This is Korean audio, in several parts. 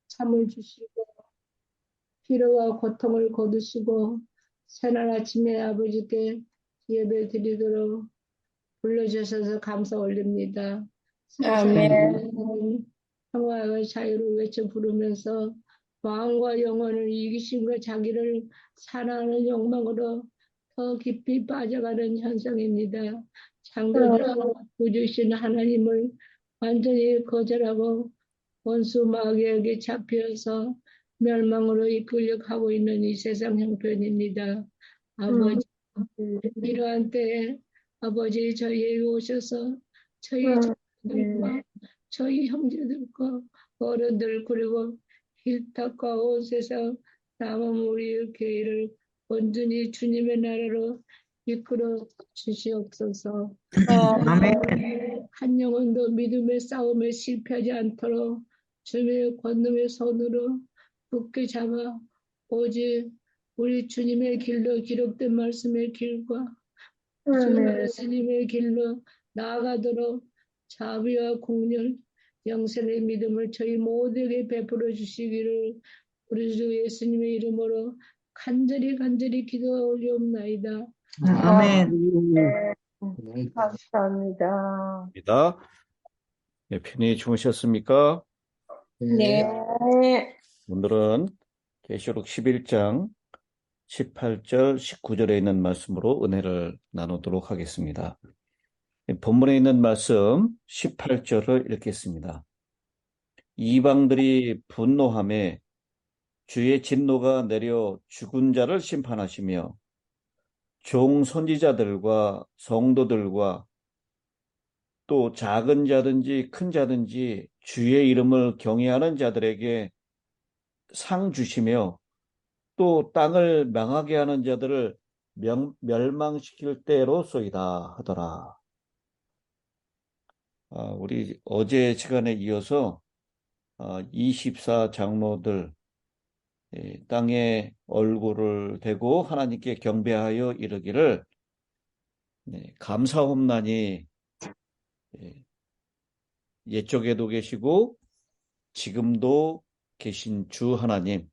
참을 주시고 피로와 고통을 거두시고 새날 아침에 아버지께 예배 드리도록 불러주셔서 감사 올립니다. 아멘. 사사는 평화와 자유를 외쳐 부르면서 마음과 영혼을 이기심과 자기를 사랑하는 욕망으로 더 깊이 빠져가는 현상입니다. 창조주와 구주신 하나님을 완전히 거절하고 원수 마귀에게 잡혀서 멸망으로 이끌려가고 있는 이 세상 형편입니다. 아버지, 이러한 때에 아버지 저희에게 오셔서 저희 자녀들과 저희 형제들과 어른들 그리고 힐탁과 온 세상 남은 우리 교회를 온전히 주님의 나라로 이끌어 주시옵소서. 아멘. 한 영혼도 믿음의 싸움에 실패하지 않도록 주님의 권능의 손으로 굳게 잡아 오직 우리 주님의 길로 기록된 말씀의 길과 주 예수님의 길로 나아가도록 자비와 공률, 영생의 믿음을 저희 모두에게 베풀어 주시기를 우리 주 예수님의 이름으로 간절히 기도 올리옵나이다. 아멘. 감사합니다. 입니다. 네, 편히 주무셨습니까? 네. 오늘은 계시록 11장 18절, 19절에 있는 말씀으로 은혜를 나누도록 하겠습니다. 본문에 있는 말씀 18절을 읽겠습니다. 이방들이 분노하며 주의 진노가 내려 죽은 자를 심판하시며 종 선지자들과 성도들과 또 작은 자든지 큰 자든지 주의 이름을 경외하는 자들에게 상 주시며 또 땅을 망하게 하는 자들을 멸망시킬 때로소이다 하더라. 우리 어제 시간에 이어서 24 장로들 땅에 얼굴을 대고 하나님께 경배하여 이르기를 감사옵나니 옛적에도 계시고 지금도 계신 주 하나님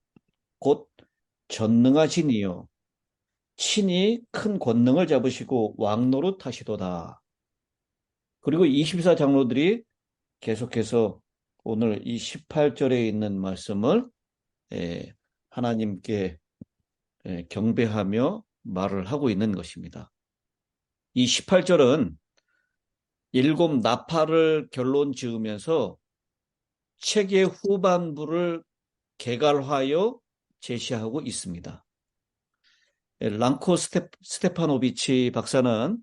곧 전능하신 이요 친히 큰 권능을 잡으시고 왕노릇 하시도다. 그리고 24 장로들이 계속해서 오늘 이 18절에 있는 말씀을 하나님께 경배하며 말을 하고 있는 것입니다. 이 18절은 7 나팔을 결론 지으면서 책의 후반부를 개괄하여 제시하고 있습니다. 랑코 스테파노비치 박사는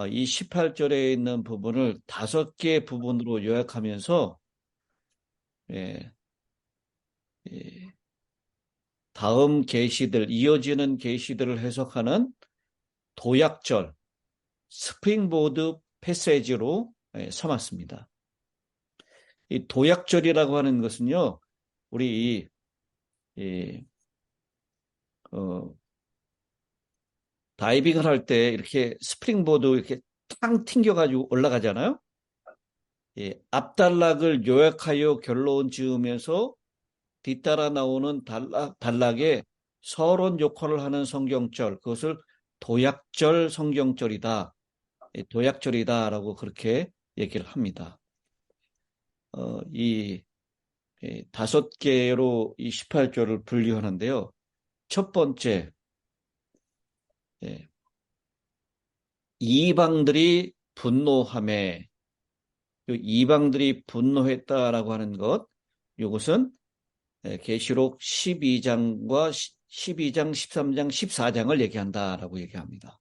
이 18절에 있는 부분을 5개 부분으로 요약하면서 다음 계시들, 이어지는 계시들을 해석하는 도약절, 스프링보드 패세지로 삼았습니다. 이 도약절이라고 하는 것은요, 우리 다이빙을 할 때 이렇게 스프링보드 이렇게 탕 튕겨가지고 올라가잖아요. 앞단락을 요약하여 결론 지으면서 뒤따라 나오는 단락에 서론 역할을 하는 성경절, 그것을 도약절 성경절이다. 도약절이다라고 그렇게 얘기를 합니다. 이 5개로 이 18절을 분류하는데요. 첫 번째, 이방들이 분노하매, 이방들이 분노했다라고 하는 것, 이것은 계시록 12장과 12장, 13장, 14장을 얘기한다라고 얘기합니다.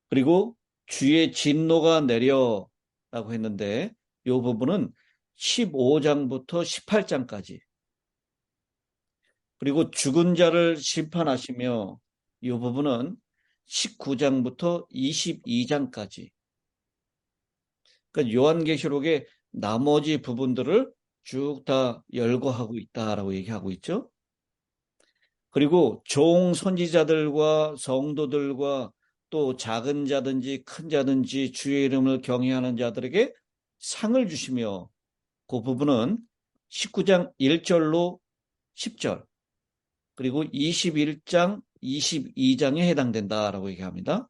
그리고 주의 진노가 내려라고 했는데 이 부분은 15장부터 18장까지, 그리고 죽은 자를 심판하시며 이 부분은 19장부터 22장까지. 그러니까 요한계시록의 나머지 부분들을 쭉 다 열거하고 있다라고 얘기하고 있죠. 그리고 종 선지자들과 성도들과 또 작은 자든지 큰 자든지 주의 이름을 경외하는 자들에게 상을 주시며 그 부분은 19장 1절로 10절 그리고 21장 22장에 해당된다라고 얘기합니다.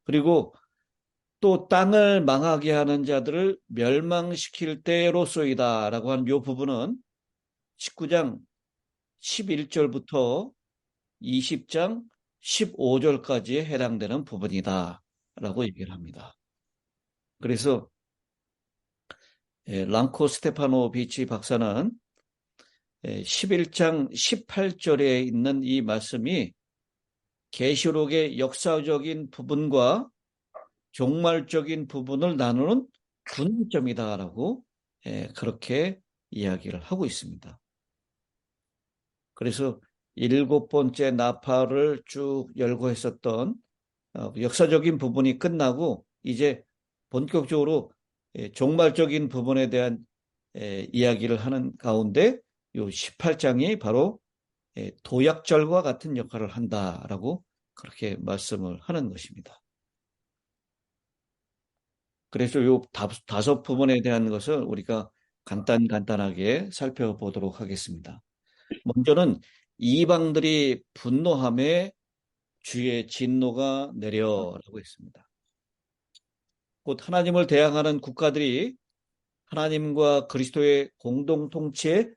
그리고 또 땅을 망하게 하는 자들을 멸망시킬 때로소이다라고 하는 이 부분은 19장 11절부터 20장 15절까지에 해당되는 부분이다라고 얘기를 합니다. 그래서 랑코 스테파노비치 박사는 11장 18절에 있는 이 말씀이 계시록의 역사적인 부분과 종말적인 부분을 나누는 분기점이다라고 그렇게 이야기를 하고 있습니다. 그래서 7번째 나팔을 쭉 열고 했었던 역사적인 부분이 끝나고 이제 본격적으로 종말적인 부분에 대한 이야기를 하는 가운데 이 18장이 바로 도약절과 같은 역할을 한다라고 그렇게 말씀을 하는 것입니다. 그래서 이 5부분에 대한 것을 우리가 간단하게 살펴보도록 하겠습니다. 먼저는 이방들이 분노함에 주의 진노가 내려라고 했습니다. 곧 하나님을 대항하는 국가들이 하나님과 그리스도의 공동통치에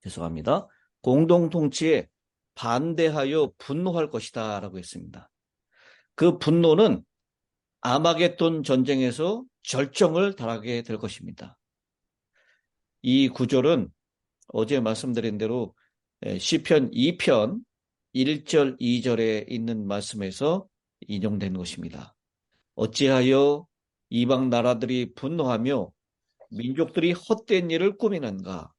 죄송합니다. 공동통치에 반대하여 분노할 것이다 라고 했습니다. 그 분노는 아마겟돈 전쟁에서 절정을 달하게 될 것입니다. 이 구절은 어제 말씀드린 대로 시편 2편 1절 2절에 있는 말씀에서 인용된 것입니다. 어찌하여 이방 나라들이 분노하며 민족들이 헛된 일을 꾸미는가?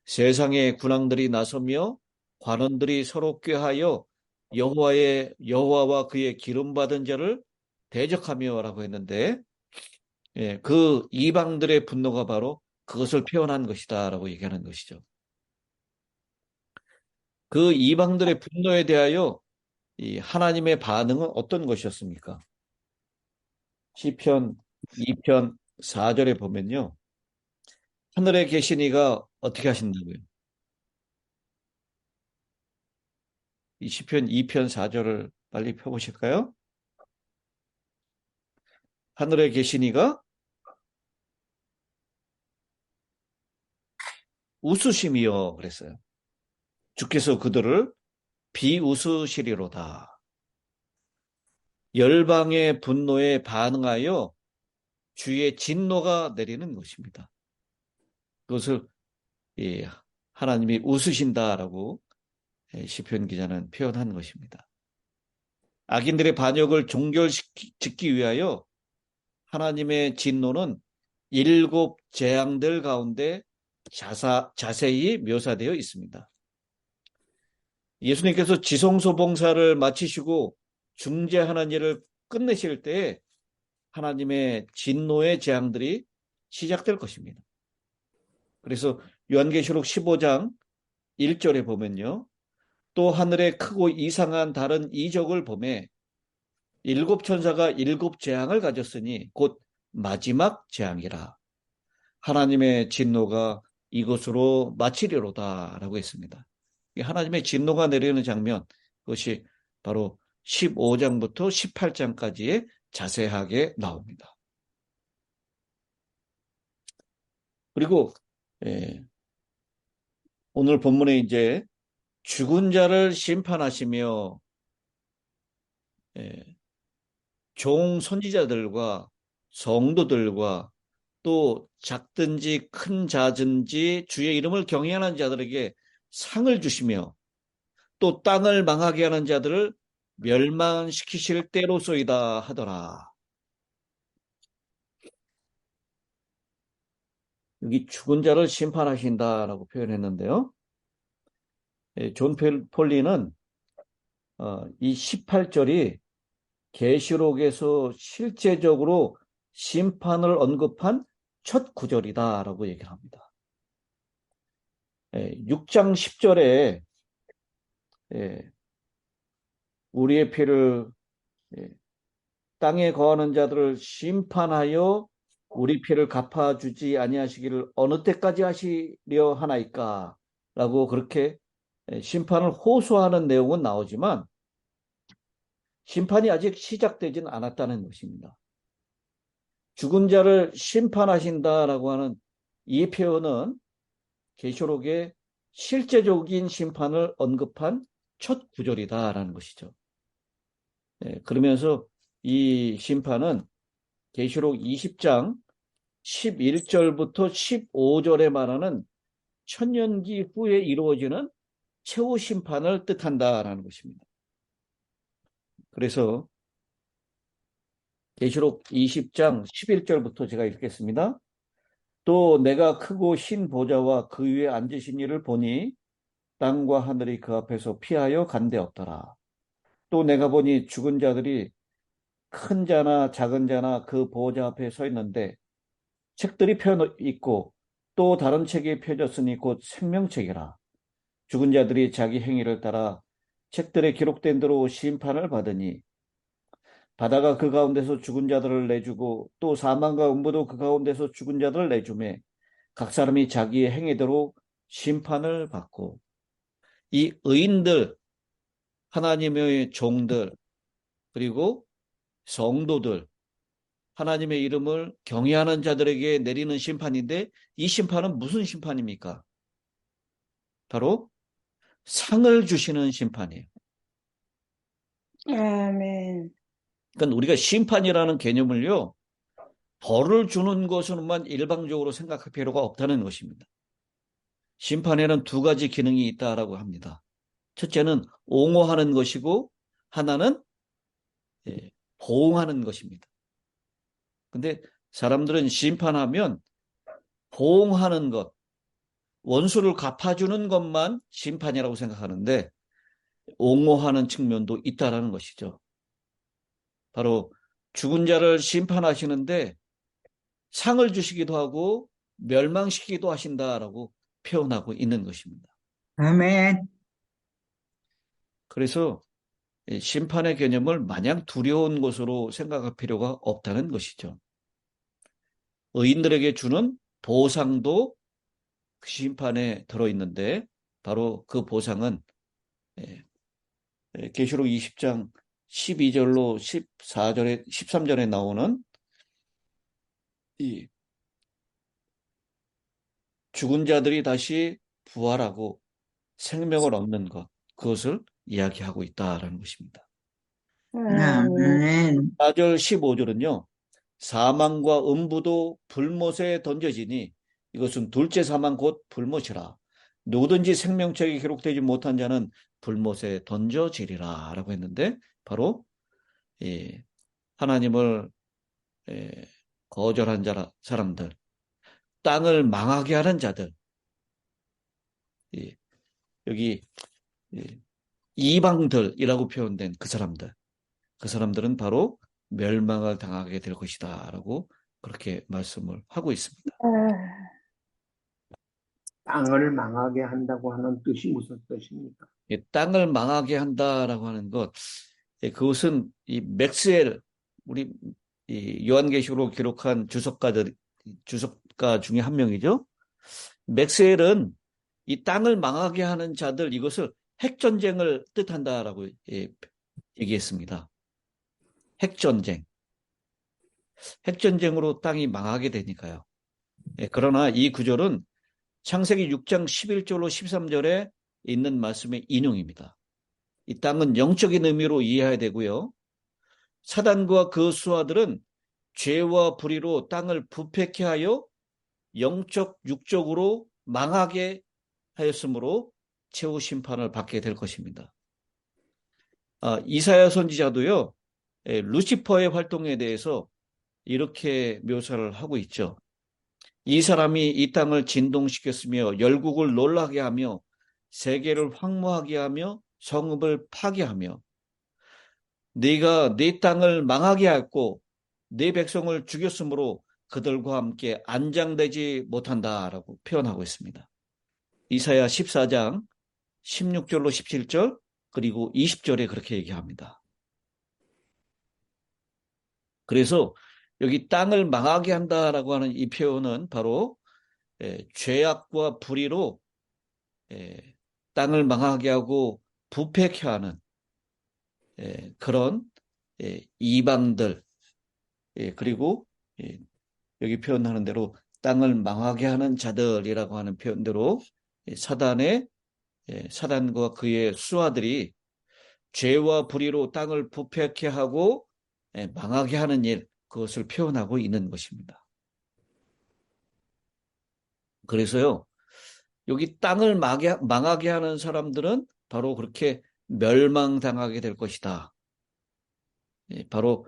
세상의 군왕들이 나서며 관원들이 서로 꾀하여 여호와와 그의 기름 받은 자를 대적하며라고 했는데 그 이방들의 분노가 바로 그것을 표현한 것이다라고 얘기하는 것이죠. 그 이방들의 분노에 대하여 이 하나님의 반응은 어떤 것이었습니까? 시편 2편 4절에 보면요. 하늘에 계신 이가 어떻게 하신다고요? 이 시편 2편 4절을 빨리 펴보실까요? 하늘에 계신 이가 웃으심이여 그랬어요. 주께서 그들을 비웃으시리로다. 열방의 분노에 반응하여 주의 진노가 내리는 것입니다. 그것을 하나님이 웃으신다라고 시편 기자는 표현한 것입니다. 악인들의 반역을 종결짓기 위하여 하나님의 진노는 7 재앙들 가운데 자세히 묘사되어 있습니다. 예수님께서 지성소 봉사를 마치시고 중재하는 일을 끝내실 때에 하나님의 진노의 재앙들이 시작될 것입니다. 그래서 요한계시록 15장 1절에 보면요. 또 하늘에 크고 이상한 다른 이적을 보매 7 천사가 7 재앙을 가졌으니 곧 마지막 재앙이라. 하나님의 진노가 이것으로 마치리로다 라고 했습니다. 하나님의 진노가 내리는 장면, 그것이 바로 15장부터 18장까지에 자세하게 나옵니다. 그리고 오늘 본문에 이제 죽은 자를 심판하시며 종 선지자들과 성도들과 또 작든지 큰 자든지 주의 이름을 경외하는 자들에게 상을 주시며 또 땅을 망하게 하는 자들을 멸망시키실 때로소이다 하더라. 여기 죽은 자를 심판하신다라고 표현했는데요. 존 폴리는 이 18절이 계시록에서 실제적으로 심판을 언급한 첫 구절이다라고 얘기를 합니다. 6장 10절에 우리의 피를 땅에 거하는 자들을 심판하여 우리 피를 갚아주지 아니하시기를 어느 때까지 하시려 하나이까? 라고 그렇게 심판을 호소하는 내용은 나오지만 심판이 아직 시작되진 않았다는 것입니다. 죽은 자를 심판하신다라고 하는 이 표현은 계시록의 실제적인 심판을 언급한 첫 구절이다라는 것이죠. 그러면서 이 심판은 계시록 20장 11절부터 15절에 말하는 천년기 후에 이루어지는 최후 심판을 뜻한다라는 것입니다. 그래서 계시록 20장 11절부터 제가 읽겠습니다. 또 내가 크고 흰 보좌와 그 위에 앉으신 이를 보니 땅과 하늘이 그 앞에서 피하여 간데없더라. 또 내가 보니 죽은 자들이 큰 자나 작은 자나 그 보좌 앞에 서 있는데 책들이 펴 있고 또 다른 책이 펴졌으니 곧 생명책이라. 죽은 자들이 자기 행위를 따라 책들에 기록된 대로 심판을 받으니 바다가 그 가운데서 죽은 자들을 내주고 또 사망과 음부도 그 가운데서 죽은 자들을 내주매 각 사람이 자기의 행위대로 심판을 받고 이 의인들, 하나님의 종들, 그리고 성도들, 하나님의 이름을 경외하는 자들에게 내리는 심판인데 이 심판은 무슨 심판입니까? 바로 상을 주시는 심판이에요. 아멘. 그러니까 우리가 심판이라는 개념을요, 벌을 주는 것으로만 일방적으로 생각할 필요가 없다는 것입니다. 심판에는 두 가지 기능이 있다라고 합니다. 첫째는 옹호하는 것이고 하나는 보응하는 것입니다. 근데 사람들은 심판하면 보응하는 것, 원수를 갚아주는 것만 심판이라고 생각하는데 옹호하는 측면도 있다라는 것이죠. 바로 죽은 자를 심판하시는데 상을 주시기도 하고 멸망시키기도 하신다라고 표현하고 있는 것입니다. 아멘. 그래서 심판의 개념을 마냥 두려운 것으로 생각할 필요가 없다는 것이죠. 의인들에게 주는 보상도 그 심판에 들어있는데 바로 그 보상은 계시록 20장 12절로 14절에 13절에 나오는 이 죽은 자들이 다시 부활하고 생명을 얻는 것, 그것을 이야기하고 있다라는 것입니다. 아멘. 4절 15절은요. 사망과 음부도 불못에 던져지니 이것은 둘째 사망 곧 불못이라. 누구든지 생명책에 기록되지 못한 자는 불못에 던져지리라 라고 했는데 바로 하나님을 거절한 사람들, 땅을 망하게 하는 자들, 여기 이방들이라고 표현된 그 사람들은 바로 멸망을 당하게 될 것이다 라고 그렇게 말씀을 하고 있습니다. 땅을 망하게 한다고 하는 뜻이 무슨 뜻입니까? 땅을 망하게 한다라고 하는 것, 그것은 이 맥스웰, 우리 이 요한계시록으로 기록한 주석가 중에 한 명이죠. 맥스웰은 이 땅을 망하게 하는 자들, 이것을 핵전쟁을 뜻한다라고 얘기했습니다. 핵전쟁. 핵전쟁으로 땅이 망하게 되니까요. 그러나 이 구절은 창세기 6장 11절로 13절에 있는 말씀의 인용입니다. 이 땅은 영적인 의미로 이해해야 되고요. 사단과 그 수하들은 죄와 불의로 땅을 부패케 하여 영적, 육적으로 망하게 하였으므로 최후 심판을 받게 될 것입니다. 이사야 선지자도요, 루시퍼의 활동에 대해서 이렇게 묘사를 하고 있죠. 이 사람이 이 땅을 진동시켰으며 열국을 놀라게 하며 세계를 황무하게 하며 성읍을 파괴하며 네가 네 땅을 망하게 하였고 네 백성을 죽였으므로 그들과 함께 안장되지 못한다라고 표현하고 있습니다. 이사야 14장 16절로 17절 그리고 20절에 그렇게 얘기합니다. 그래서 여기 땅을 망하게 한다라고 하는 이 표현은 바로 죄악과 불의로 땅을 망하게 하고 부패케 하는 그런 이방들, 그리고 여기 표현하는 대로 땅을 망하게 하는 자들이라고 하는 표현대로 사단과 그의 수하들이 죄와 불의로 땅을 부패케 하고 망하게 하는 일, 그것을 표현하고 있는 것입니다. 그래서요, 여기 땅을 망하게 하는 사람들은 바로 그렇게 멸망당하게 될 것이다. 바로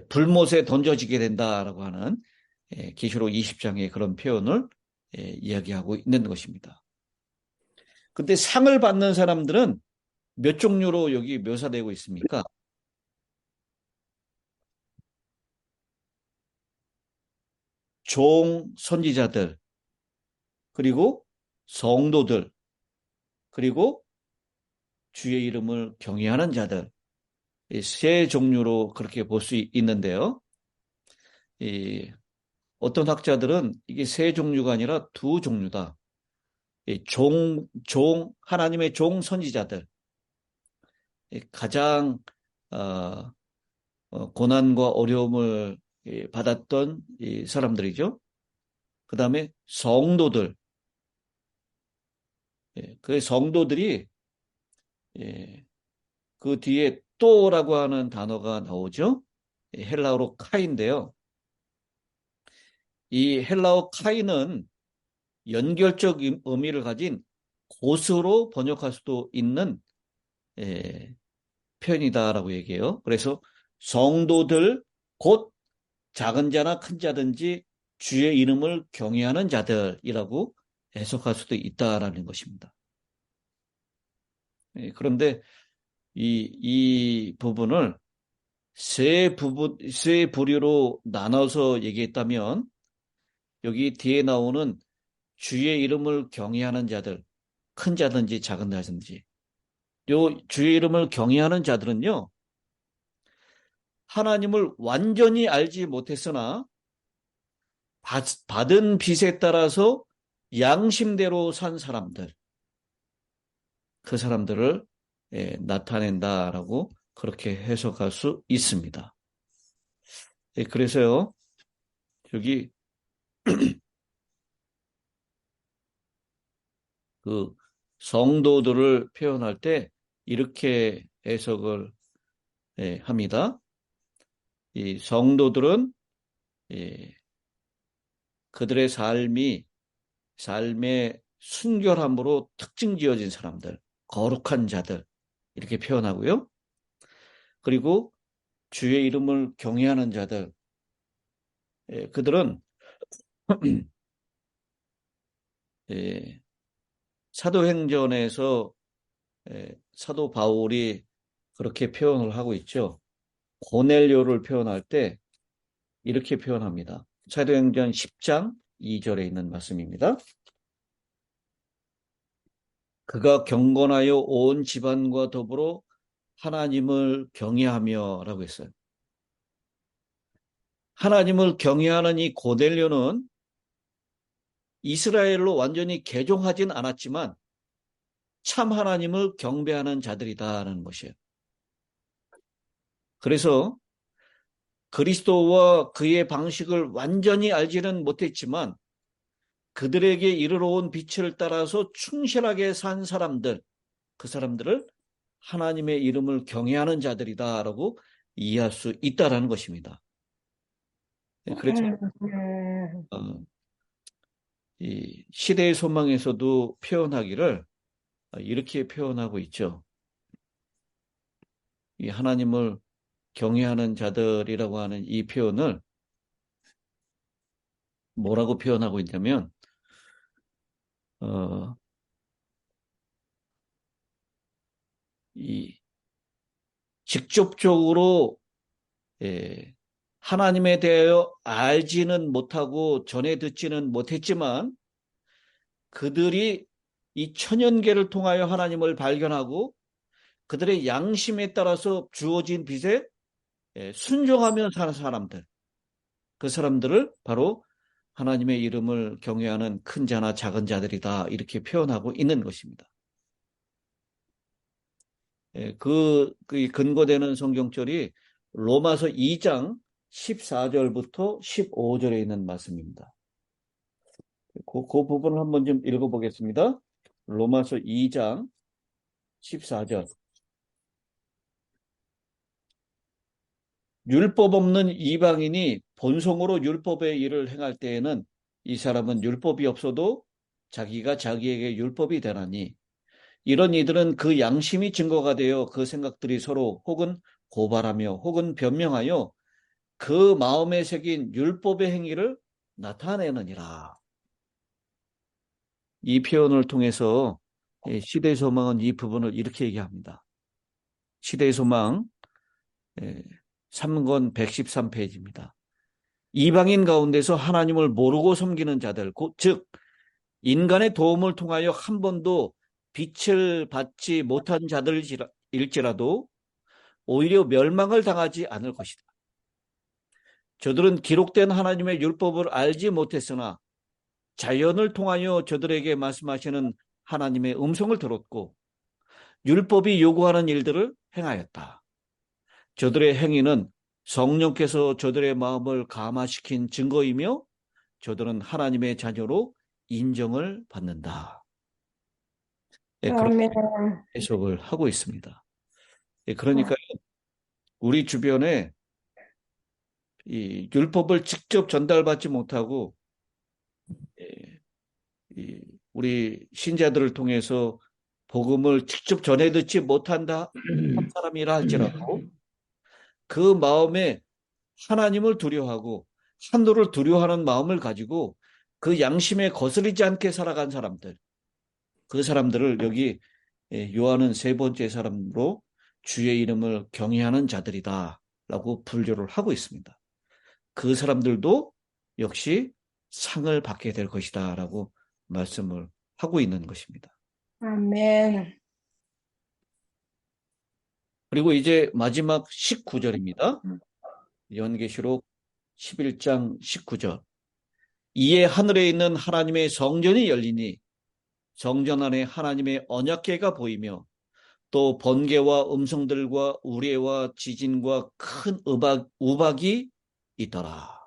불못에 던져지게 된다라고 하는 계시록 20장의 그런 표현을 이야기하고 있는 것입니다. 근데 상을 받는 사람들은 몇 종류로 여기 묘사되고 있습니까? 종 선지자들, 그리고 성도들, 그리고 주의 이름을 경외하는 자들, 이 세 종류로 그렇게 볼 수 있는데요. 어떤 학자들은 이게 세 종류가 아니라 두 종류다. 하나님의 종 선지자들, 가장 고난과 어려움을 받았던 이 사람들이죠. 그 다음에 성도들, 그 성도들이 그 뒤에 또라고 하는 단어가 나오죠. 헬라어로 카인데요. 이 헬라어 카인은 연결적 의미를 가진 곧으로 번역할 수도 있는 표현이다라고 얘기해요. 그래서 성도들 곧 작은 자나 큰 자든지 주의 이름을 경외하는 자들이라고 해석할 수도 있다라는 것입니다. 그런데 이 부분을 세 부류로 나눠서 얘기했다면 여기 뒤에 나오는 주의 이름을 경외하는 자들, 큰 자든지 작은 자든지, 요 주의 이름을 경외하는 자들은요, 하나님을 완전히 알지 못했으나 받은 빚에 따라서 양심대로 산 사람들, 그 사람들을 나타낸다라고 그렇게 해석할 수 있습니다. 그래서요, 여기 그 성도들을 표현할 때 이렇게 해석을 합니다. 이 성도들은 그들의 삶의 순결함으로 특징 지어진 사람들, 거룩한 자들 이렇게 표현하고요. 그리고 주의 이름을 경외하는 자들, 그들은 사도행전에서 사도 바울이 그렇게 표현을 하고 있죠. 고넬료를 표현할 때 이렇게 표현합니다. 사도행전 10장 2절에 있는 말씀입니다. 그가 경건하여 온 집안과 더불어 하나님을 경외하며 라고 했어요. 하나님을 경외하는 이 고넬료는 이스라엘로 완전히 개종하진 않았지만 참 하나님을 경배하는 자들이다라는 것이에요. 그래서 그리스도와 그의 방식을 완전히 알지는 못했지만 그들에게 이르러 온 빛을 따라서 충실하게 산 사람들, 그 사람들을 하나님의 이름을 경외하는 자들이다라고 이해할 수 있다라는 것입니다. 그래서 이 시대의 소망에서도 표현하기를 이렇게 표현하고 있죠. 이 하나님을 경외하는 자들이라고 하는 이 표현을 뭐라고 표현하고 있냐면 이 직접적으로 하나님에 대하여 알지는 못하고 전해 듣지는 못했지만 그들이 이 천연계를 통하여 하나님을 발견하고 그들의 양심에 따라서 주어진 빛에 순종하며 사는 사람들, 그 사람들을 바로 하나님의 이름을 경외하는 큰 자나 작은 자들이다 이렇게 표현하고 있는 것입니다. 그 근거되는 성경절이 로마서 2장 14절부터 15절에 있는 말씀입니다. 그 부분을 한번 좀 읽어보겠습니다. 로마서 2장 14절. 율법 없는 이방인이 본성으로 율법의 일을 행할 때에는 이 사람은 율법이 없어도 자기가 자기에게 율법이 되나니 이런 이들은 그 양심이 증거가 되어 그 생각들이 서로 혹은 고발하며 혹은 변명하여 그 마음에 새긴 율법의 행위를 나타내느니라. 이 표현을 통해서 시대의 소망은 이 부분을 이렇게 얘기합니다. 시대의 소망 3권 113페이지입니다. 이방인 가운데서 하나님을 모르고 섬기는 자들, 즉 인간의 도움을 통하여 한 번도 빛을 받지 못한 자들일지라도 오히려 멸망을 당하지 않을 것이다. 저들은 기록된 하나님의 율법을 알지 못했으나 자연을 통하여 저들에게 말씀하시는 하나님의 음성을 들었고 율법이 요구하는 일들을 행하였다. 저들의 행위는 성령께서 저들의 마음을 감화시킨 증거이며 저들은 하나님의 자녀로 인정을 받는다. 그렇게 해석을 하고 있습니다. 그러니까 우리 주변에 이 율법을 직접 전달받지 못하고 우리 신자들을 통해서 복음을 직접 전해 듣지 못한다 한 사람이라 할지라도 그 마음에 하나님을 두려워하고 하늘을 두려워하는 마음을 가지고 그 양심에 거스르지 않게 살아간 사람들, 그 사람들을 여기 요한은 세 번째 사람으로 주의 이름을 경외하는 자들이다 라고 분류를 하고 있습니다. 그 사람들도 역시 상을 받게 될 것이다 라고 말씀을 하고 있는 것입니다. 아멘. 그리고 이제 마지막 19절입니다. 요한계시록 11장 19절. 이에 하늘에 있는 하나님의 성전이 열리니 성전 안에 하나님의 언약궤가 보이며 또 번개와 음성들과 우레와 지진과 큰 우박이 있더라.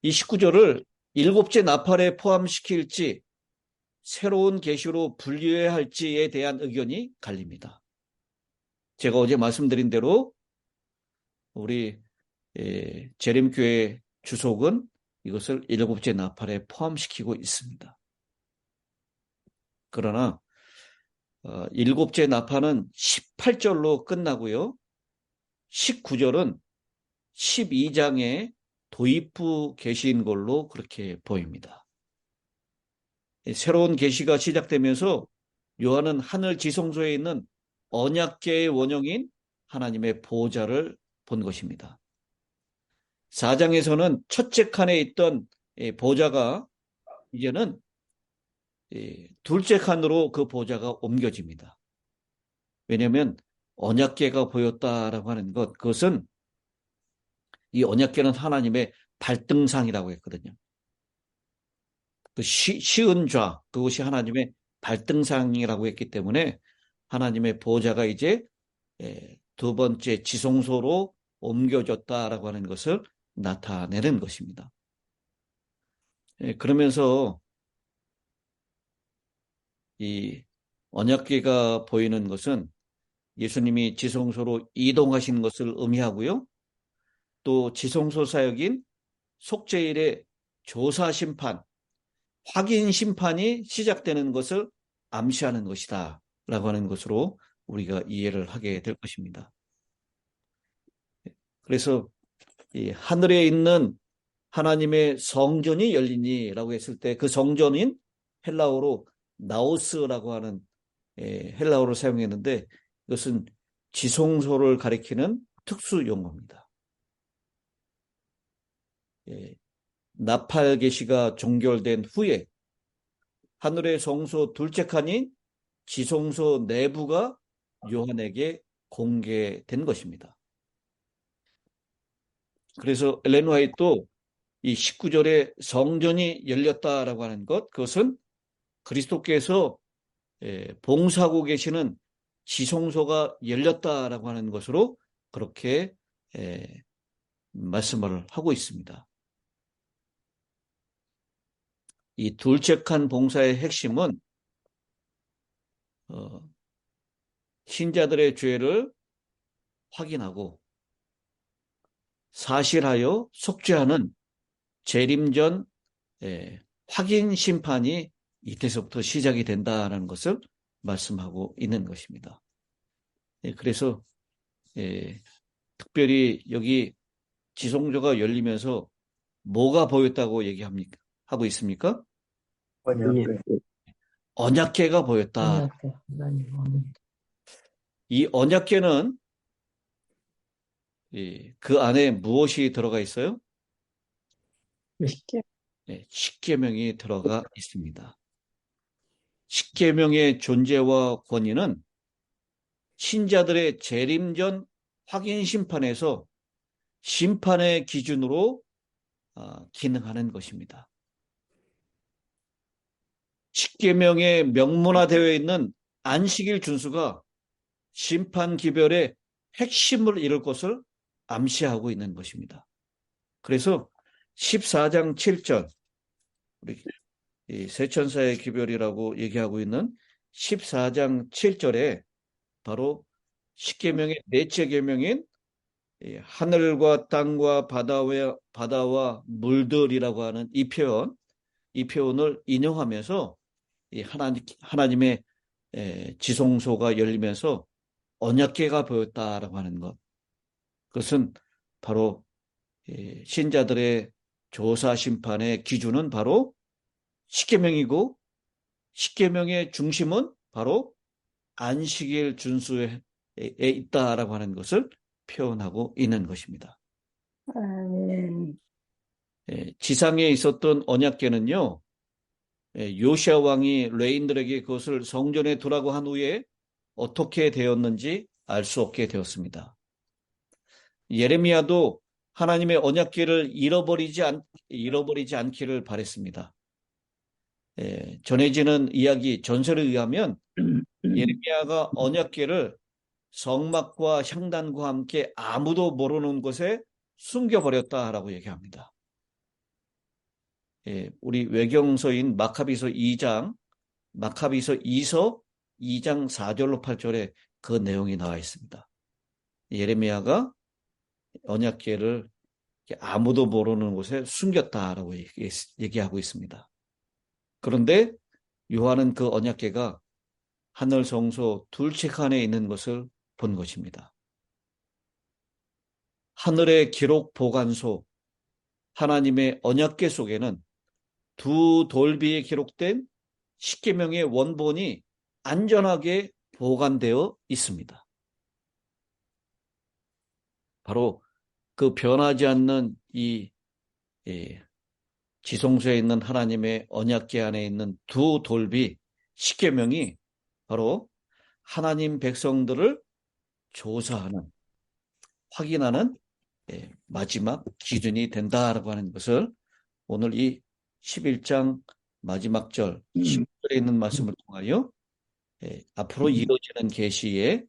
이 19절을 일곱째 나팔에 포함시킬지 새로운 계시로 분류해야 할지에 대한 의견이 갈립니다. 제가 어제 말씀드린 대로 우리 재림교회 주속은 이것을 일곱째 나팔에 포함시키고 있습니다. 그러나 일곱째 나팔은 18절로 끝나고요. 19절은 12장의 도입부 계시인 걸로 그렇게 보입니다. 새로운 계시가 시작되면서 요한은 하늘 지성소에 있는 언약궤의 원형인 하나님의 보좌를 본 것입니다. 4장에서는 첫째 칸에 있던 보좌가 이제는 둘째 칸으로 그 보좌가 옮겨집니다. 왜냐하면 언약궤가 보였다라고 하는 그것은 이 언약궤는 하나님의 발등상이라고 했거든요. 그 시은 좌, 그것이 하나님의 발등상이라고 했기 때문에 하나님의 보좌가 이제 두 번째 지성소로 옮겨졌다라고 하는 것을 나타내는 것입니다. 그러면서 이 언약궤가 보이는 것은 예수님이 지성소로 이동하신 것을 의미하고요. 또 지성소 사역인 속죄일의 조사 심판, 확인 심판이 시작되는 것을 암시하는 것이다 라고 하는 것으로 우리가 이해를 하게 될 것입니다. 그래서 이 하늘에 있는 하나님의 성전이 열리니 라고 했을 때 그 성전인 헬라어로 나오스라고 하는 헬라어를 사용했는데 이것은 지성소를 가리키는 특수 용어입니다. 나팔 계시가 종결된 후에 하늘의 성소 둘째 칸인 지성소 내부가 요한에게 공개된 것입니다. 그래서 엘렌 화이트도 이 19절에 성전이 열렸다라고 하는 것, 그것은 그리스도께서 봉사하고 계시는 지성소가 열렸다라고 하는 것으로 그렇게 말씀을 하고 있습니다. 이 둘째 칸 봉사의 핵심은 신자들의 죄를 확인하고 사실하여 속죄하는 재림전 확인 심판이 이때서부터 시작이 된다는 것을 말씀하고 있는 것입니다. 그래서 특별히 여기 지성소가 열리면서 뭐가 보였다고 하고 있습니까? 언약궤. 언약궤가 보였다. 언약궤, 하나님 언약궤. 이 언약궤는 그 안에 무엇이 들어가 있어요? 쉽게. 십계명이 들어가 있습니다. 십계명의 존재와 권위는 신자들의 재림전 확인 심판에서 심판의 기준으로 기능하는 것입니다. 십계명에 명문화되어 있는 안식일 준수가 심판 기별의 핵심을 이룰 것을 암시하고 있는 것입니다. 그래서 14장 7절, 우리 이 세천사의 기별이라고 얘기하고 있는 14장 7절에 바로 십계명의 넷째 계명인 하늘과 땅과 바다와 물들이라고 하는 이 표현을 인용하면서 이 하나님의 지성소가 열리면서 언약궤가 보였다라고 하는 것. 그것은 바로 신자들의 조사 심판의 기준은 바로 십계명이고 십계명의 중심은 바로 안식일 준수에 있다라고 하는 것을 표현하고 있는 것입니다. 아멘. 지상에 있었던 언약궤는요, 요시아 왕이 레인들에게 그것을 성전에 두라고 한 후에 어떻게 되었는지 알 수 없게 되었습니다. 예레미야도 하나님의 언약궤를 잃어버리지 않기를 바랬습니다. 전해지는 이야기, 전설에 의하면 예레미야가 언약궤를 성막과 향단과 함께 아무도 모르는 곳에 숨겨버렸다라고 얘기합니다. 우리 외경서인 마카비서 2장 4절로 8절에 그 내용이 나와 있습니다. 예레미야가 언약궤를 아무도 모르는 곳에 숨겼다라고 얘기하고 있습니다. 그런데 요한은 그 언약궤가 하늘 성소 둘째 칸에 있는 것을 본 것입니다. 하늘의 기록 보관소, 하나님의 언약궤 속에는 두 돌비에 기록된 십계명의 원본이 안전하게 보관되어 있습니다. 바로 그 변하지 않는 이 지성소에 있는 하나님의 언약궤 안에 있는 두 돌비 십계명이 바로 하나님 백성들을 조사하는, 확인하는 마지막 기준이 된다라고 하는 것을 오늘 이 11장 마지막 절 10절에 있는 말씀을 통하여 앞으로 이루어지는 계시의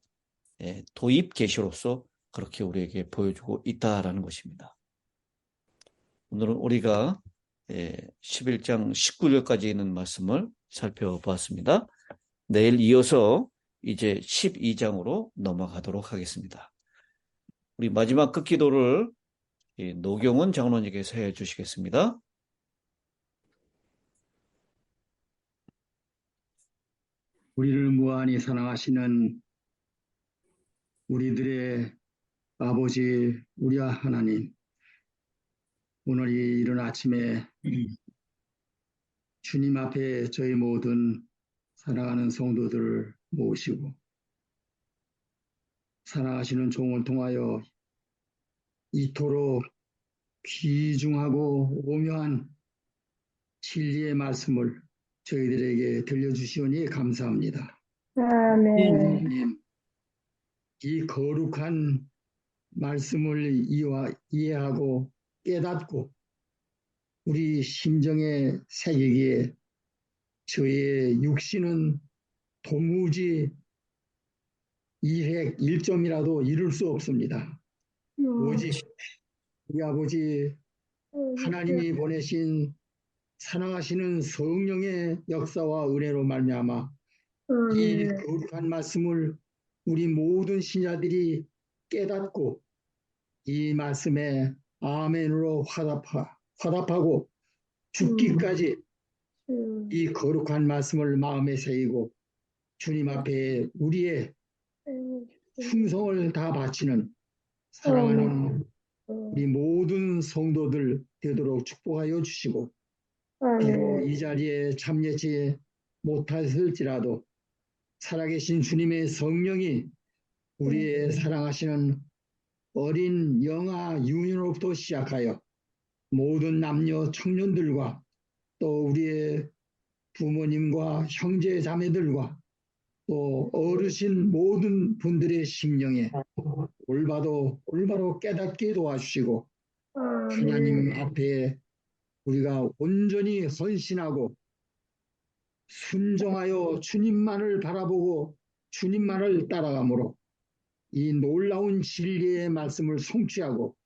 도입 계시로서 그렇게 우리에게 보여주고 있다라는 것입니다. 오늘은 우리가 11장 19절까지 있는 말씀을 살펴보았습니다. 내일 이어서 이제 12장으로 넘어가도록 하겠습니다. 우리 마지막 끝기도를 노경은 장로님께서 해 주시겠습니다. 우리를 무한히 사랑하시는 우리들의 아버지, 우리 하나님, 오늘 이 이른 아침에 주님 앞에 저희 모든 사랑하는 성도들을 모시고 사랑하시는 종을 통하여 이토록 귀중하고 오묘한 진리의 말씀을 저희들에게 들려주시오니 감사합니다. 아멘. 하나님, 이 거룩한 말씀을 이해하고 깨닫고 우리 심정에 새기기에 저의 육신은 도무지 일획 1점이라도 이룰 수 없습니다. 오직 우리 아버지 하나님이 보내신 사랑하시는 성령의 역사와 은혜로 말미암아 이 거룩한 말씀을 우리 모든 신자들이 깨닫고 이 말씀에 아멘으로 화답하고 죽기까지 이 거룩한 말씀을 마음에 새기고 주님 앞에 우리의 충성을 다 바치는 사랑하는 우리 모든 성도들 되도록 축복하여 주시고 비록 이 자리에 참여치 못했을지라도 살아계신 주님의 성령이 우리의 사랑하시는 어린 영아 유년으로부터 시작하여 모든 남녀 청년들과 또 우리의 부모님과 형제 자매들과 또 어르신 모든 분들의 심령에 올바로 깨닫게 도와주시고 하나님 앞에 우리가 온전히 헌신하고 순종하여 주님만을 바라보고 주님만을 따라가므로 이 놀라운 진리의 말씀을 성취하고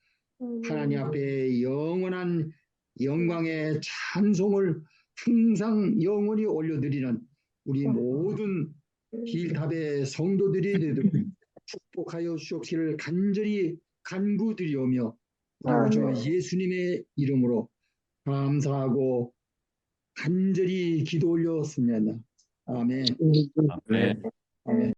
하나님 앞에 영원한 영광의 찬송을 항상 영원히 올려드리는 우리 모든 힐탑의 성도들이 되도록 축복하여 주옵기를 간절히 간구드리오며 우리 주 예수님의 이름으로 감사하고 간절히 기도 올렸습니다. 아멘. 아멘. 아멘.